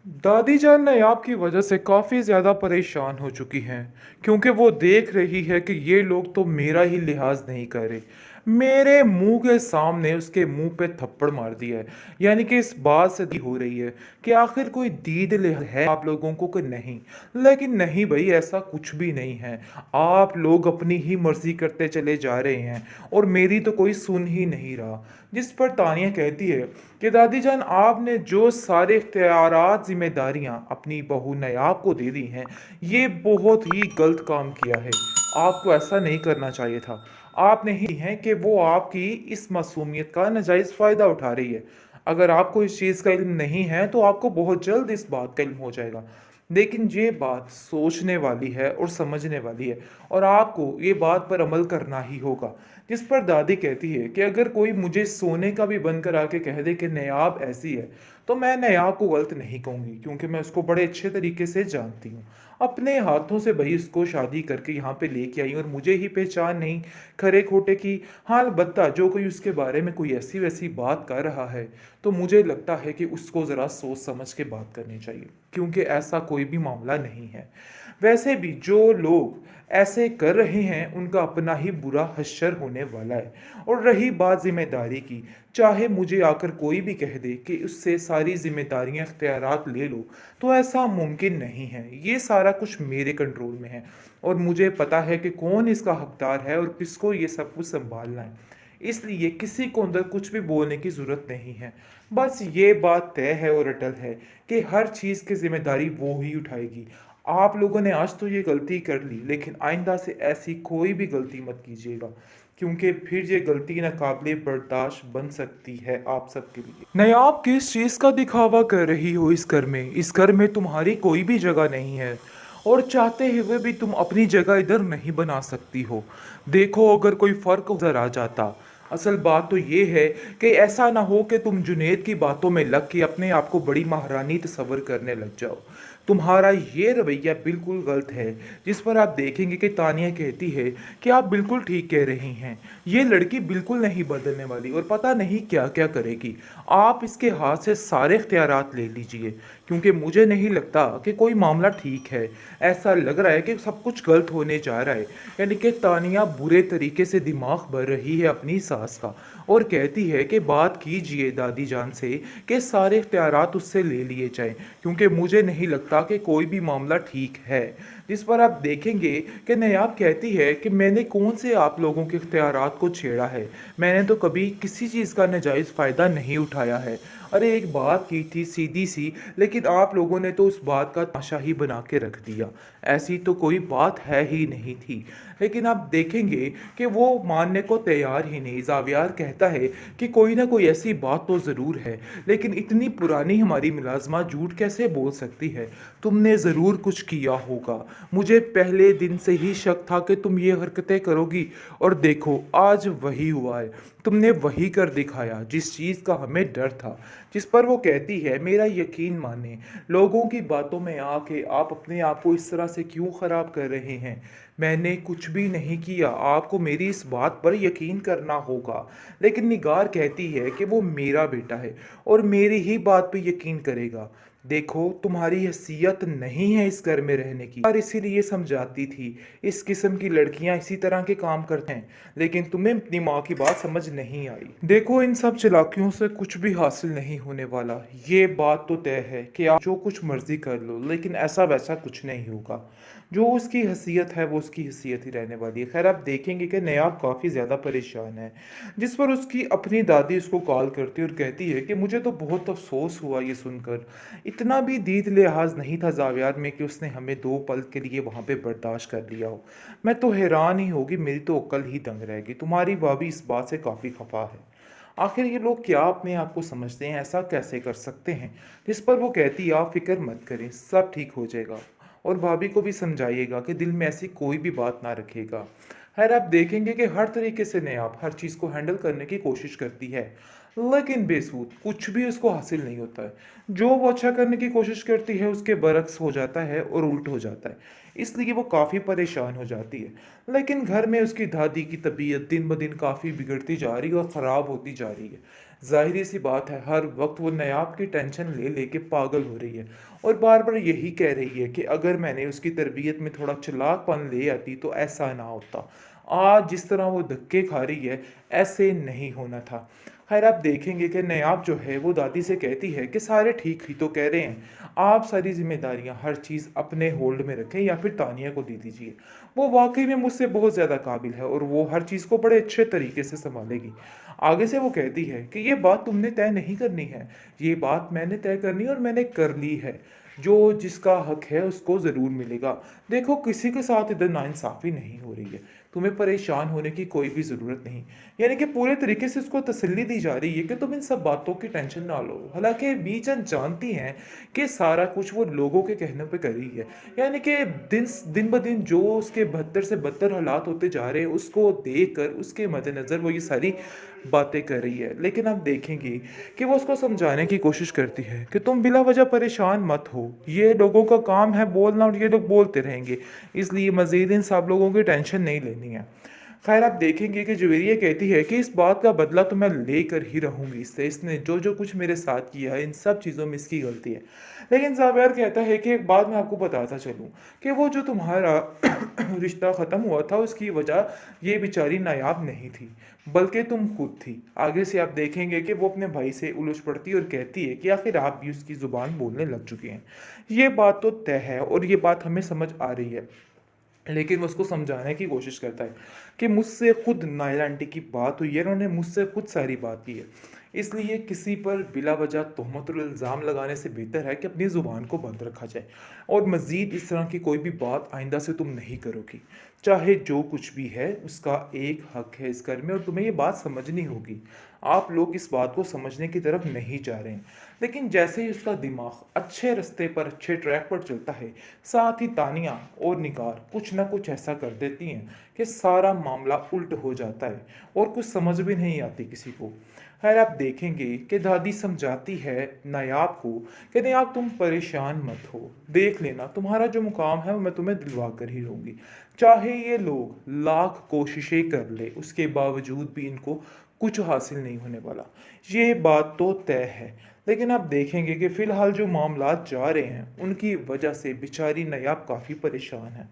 दादी जान नायाब की वजह से काफ़ी ज़्यादा परेशान हो चुकी हैं क्योंकि वो देख रही है कि ये लोग तो मेरा ही लिहाज नहीं कर रहे। मेरे मुंह के सामने उसके मुंह पे थप्पड़ मार दिया है। यानी कि इस बात से हो रही है कि आखिर कोई दीद लिहाज है आप लोगों को कि नहीं। लेकिन नहीं भाई, ऐसा कुछ भी नहीं है। आप लोग अपनी ही मर्जी करते चले जा रहे हैं और मेरी तो कोई सुन ही नहीं रहा। जिस पर तानिया कहती है कि दादी जान, आपने जो सारे इख्तियारात जिम्मेदारियां अपनी बहू नयाब को दे दी हैं, ये बहुत ही गलत काम किया है। आपको ऐसा नहीं करना चाहिए था। आप नहीं हैं कि वो आपकी इस मासूमियत का नाजायज़ फ़ायदा उठा रही है। अगर आपको इस चीज़ का इल्म नहीं है तो आपको बहुत जल्द इस बात का इल्म हो जाएगा। लेकिन ये बात सोचने वाली है और समझने वाली है, और आपको ये बात पर अमल करना ही होगा। जिस पर दादी कहती है कि अगर कोई मुझे सोने का भी बनकर आके कह दे कि नयाब ऐसी है, तो मैं नयाब को गलत नहीं कहूँगी, क्योंकि मैं उसको बड़े अच्छे तरीके से जानती हूँ। अपने हाथों से भाई उसको शादी करके यहाँ पे लेके आई और मुझे ही पहचान नहीं खरे खोटे की। हाँ, अलबत्ता जो कोई उसके बारे में कोई ऐसी वैसी बात कर रहा है, तो मुझे लगता है कि उसको ज़रा सोच समझ के बात करनी चाहिए, क्योंकि ऐसा कोई भी मामला नहीं है। वैसे भी जो लोग ऐसे कर रहे हैं उनका अपना ही बुरा हश्र होने वाला है। और रही बात जिम्मेदारी की, चाहे मुझे आकर कोई भी कह दे कि उससे सारी जिम्मेदारियां इख्तियारात ले लो, तो ऐसा मुमकिन नहीं है। ये सारा कुछ मेरे कंट्रोल में है और मुझे पता है कि कौन इसका हकदार है और किसको ये सब कुछ संभालना है। इसलिए किसी को अंदर कुछ भी बोलने की ज़रूरत नहीं है। बस ये बात तय है और अटल है कि हर चीज़ की जिम्मेदारी वो ही उठाएगी। आप लोगों ने आज तो ये गलती कर ली, लेकिन आइंदा से ऐसी कोई भी गलती मत कीजिएगा, क्योंकि फिर ये गलती नाकाबिले बर्दाश्त बन सकती है आप सबके लिए। नहीं, आप किस चीज़ का दिखावा कर रही हो इस घर में? इस घर में तुम्हारी कोई भी जगह नहीं है, और चाहते हुए भी तुम अपनी जगह इधर नहीं बना सकती हो। देखो, अगर कोई फ़र्क उधर आ जाता। असल बात तो ये है कि ऐसा ना हो कि तुम जुनेद की बातों में लग के अपने आप को बड़ी महारानी तस्वर करने लग जाओ। तुम्हारा ये रवैया बिल्कुल गलत है। जिस पर आप देखेंगे कि तानिया कहती है कि आप बिल्कुल ठीक कह रही हैं, ये लड़की बिल्कुल नहीं बदलने वाली और पता नहीं क्या क्या करेगी। आप इसके हाथ से सारे इख्तियारात ले लीजिए, क्योंकि मुझे नहीं लगता कि कोई मामला ठीक है। ऐसा लग रहा है कि सब कुछ गलत होने जा रहा है। यानी कि तानिया बुरे तरीके से दिमाग भर रही है अपनी सास का, और कहती है कि बात कीजिए दादी जान से कि सारे इख्तियारात उससे ले लिए जाएं, क्योंकि मुझे नहीं लगता कि कोई भी मामला ठीक है। जिस पर आप देखेंगे कि नयाब कहती है कि मैंने कौन से आप लोगों के इख्तियारात को छेड़ा है, मैंने तो कभी किसी चीज़ का नाजायज़ फ़ायदा नहीं उठाया है। अरे एक बात की थी सीधी सी, लेकिन आप लोगों ने तो उस बात का तमाशा ही बना के रख दिया। ऐसी तो कोई बात है ही नहीं थी। लेकिन आप देखेंगे कि वो मानने को तैयार ही नहीं। जावियार कहता है कि कोई ना कोई ऐसी बात तो ज़रूर है, लेकिन इतनी पुरानी हमारी मुलाजमा झूठ कैसे बोल सकती है? तुमने ज़रूर कुछ किया होगा। मुझे पहले दिन से ही शक था कि तुम ये हरकतें करोगी, और देखो आज वही हुआ है। तुमने वही कर दिखाया जिस चीज़ का हमें डर था। जिस पर वो कहती है, मेरा यकीन माने, लोगों की बातों में आके आप अपने आप को इस तरह से क्यों ख़राब कर रहे हैं? मैंने कुछ भी नहीं किया, आपको मेरी इस बात पर यकीन करना होगा। लेकिन निगार कहती है कि वो मेरा बेटा है और मेरी ही बात पे यकीन करेगा। देखो, तुम्हारी हैसियत नहीं है इस घर में रहने की, और इसीलिए समझाती थी। इस किस्म की लड़कियां इसी तरह के काम करते हैं, लेकिन तुम्हें अपनी माँ की बात समझ नहीं आई। देखो, इन सब चालाकियों से कुछ भी हासिल नहीं होने वाला। ये बात तो तय है कि आप जो कुछ मर्जी कर लो, लेकिन ऐसा वैसा कुछ नहीं होगा। जो उसकी हैसियत है वो उसकी हैसियत ही रहने वाली है। खैर, आप देखेंगे कि नयाब काफ़ी ज़्यादा परेशान है। जिस पर उसकी अपनी दादी उसको कॉल करती है और कहती है कि मुझे तो बहुत अफसोस हुआ ये सुनकर। इतना भी दीद लिहाज नहीं था जावियार में कि उसने हमें 2 पल के लिए वहाँ पे बर्दाश्त कर लिया हो। मैं तो हैरान ही होगी, मेरी तो अक्ल ही दंग रहेगी। तुम्हारी भाभी इस बात से काफ़ी खफा है। आखिर ये लोग क्या अपने आप को समझते हैं, ऐसा कैसे कर सकते हैं? जिस पर वो कहती है, आप फिक्र मत करें, सब ठीक हो जाएगा। और भाभी को भी समझाइएगा कि दिल में ऐसी कोई भी बात ना रखेगा। खैर, आप देखेंगे कि हर तरीके से नयाब हर चीज़ को हैंडल करने की कोशिश करती है, लेकिन बेसूद कुछ भी उसको हासिल नहीं होता है। जो वो अच्छा करने की कोशिश करती है उसके बरक्स हो जाता है और उल्ट हो जाता है। इसलिए वो काफ़ी परेशान हो जाती है। लेकिन घर में उसकी दादी की तबीयत दिन ब दिन काफ़ी बिगड़ती जा रही है और ख़राब होती जा रही है। ज़ाहिर सी बात है, हर वक्त वो नायाब की टेंशन ले लेके पागल हो रही है और बार बार यही कह रही है कि अगर मैंने उसकी तरबियत में थोड़ा चालाकपन ले आती तो ऐसा ना होता। आज जिस तरह वो धक्के खा रही है, ऐसे नहीं होना था। खैर, आप देखेंगे कि नायाब जो है वो दादी से कहती है कि सारे ठीक ही तो कह रहे हैं, आप सारी जिम्मेदारियां हर चीज़ अपने होल्ड में रखें या फिर तानिया को दे दीजिए। वो वाकई में मुझसे बहुत ज़्यादा काबिल है और वो हर चीज़ को बड़े अच्छे तरीके से संभालेगी। आगे से वो कहती है कि ये बात तुमने तय नहीं करनी है, ये बात मैंने तय करनी है और मैंने कर ली है। जो जिसका हक है उसको ज़रूर मिलेगा। देखो, किसी के साथ इधर नाइंसाफ़ी नहीं हो रही है। तुम्हें परेशान होने की कोई भी ज़रूरत नहीं। यानी कि पूरे तरीके से उसको तसल्ली दी जा रही है कि तुम इन सब बातों की टेंशन ना लो। हालाँकि बीचन जानती हैं कि सारा कुछ वो लोगों के कहने पे कर रही है। यानी कि दिन दिन ब दिन जो उसके बदतर से बदतर हालात होते जा रहे हैं, उसको देखकर उसके मद्देनज़र वो ये सारी बातें कर रही है। लेकिन आप देखेंगे कि वो उसको समझाने की कोशिश करती है कि तुम बिला वजह परेशान मत हो। ये लोगों का काम है बोलना और ये लोग बोलते रहेंगे। इसलिए मज़ीद इन सब लोगों की टेंशन नहीं लेनी है। खैर, आप देखेंगे कि जुवेरिया कहती है कि इस बात का बदला तो मैं लेकर ही रहूँगी इससे। इसने जो जो कुछ मेरे साथ किया है, इन सब चीज़ों में इसकी गलती है। लेकिन ज़ावेर कहता है कि एक बात मैं आपको बताता चलूँ कि वो जो तुम्हारा रिश्ता ख़त्म हुआ था उसकी वजह ये बेचारी नायाब नहीं थी, बल्कि तुम खुद थी। आगे से आप देखेंगे कि वो अपने भाई से उलझ पड़ती है और कहती है कि आखिर आप भी उसकी ज़ुबान बोलने लग चुके हैं। ये बात तो तय है और ये बात हमें समझ आ रही है। लेकिन वो उसको समझाने की कोशिश करता है कि मुझसे खुद नायला आंटी की बात हुई है, उन्होंने मुझसे खुद सारी बात की है। इसलिए किसी पर बिला वजह तोहमत और इल्ज़ाम लगाने से बेहतर है कि अपनी ज़ुबान को बंद रखा जाए और मज़ीद इस तरह की कोई भी बात आइंदा से तुम नहीं करोगी। चाहे जो कुछ भी है उसका एक हक है इस घर में और तुम्हें ये बात समझनी होगी। आप लोग इस बात को समझने की तरफ नहीं जा रहे हैं। लेकिन जैसे ही उसका दिमाग अच्छे रास्ते पर, अच्छे ट्रैक पर चलता है, साथ ही तानिया और निगार कुछ ना कुछ ऐसा कर देती हैं कि सारा मामला उल्ट हो जाता है और कुछ समझ भी नहीं आती किसी को। खैर, आप देखेंगे कि दादी समझाती है नायाब को कि नायाब तुम परेशान मत हो, देख लेना तुम्हारा जो मुकाम है वो मैं तुम्हें दिलवा कर ही रहूँगी। चाहे ये लोग लाख कोशिशें कर ले उसके बावजूद भी इनको कुछ हासिल नहीं होने वाला। ये बात तो तय है। लेकिन आप देखेंगे कि फ़िलहाल जो मामलात जा रहे हैं उनकी वजह से बेचारी नायाब काफ़ी परेशान है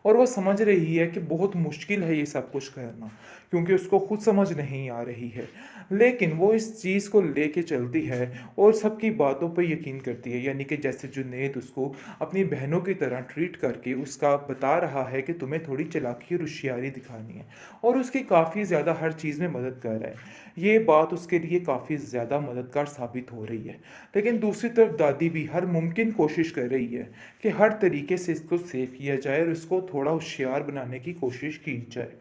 और वो समझ रही है कि बहुत मुश्किल है ये सब कुछ करना, क्योंकि उसको खुद समझ नहीं आ रही है। लेकिन वो इस चीज़ को लेके चलती है और सबकी बातों पे यकीन करती है। यानी कि जैसे जुनैद उसको अपनी बहनों की तरह ट्रीट करके उसका बता रहा है कि तुम्हें थोड़ी चालाकी और होशियारी दिखानी है और उसकी काफ़ी ज़्यादा हर चीज़ में मदद कर रहा है। ये बात उसके लिए काफ़ी ज़्यादा मददगार साबित हो रही है। लेकिन दूसरी तरफ दादी भी हर मुमकिन कोशिश कर रही है कि हर तरीके से इसको सेव किया जाए और इसको थोड़ा होशियार बनाने की कोशिश की जाए।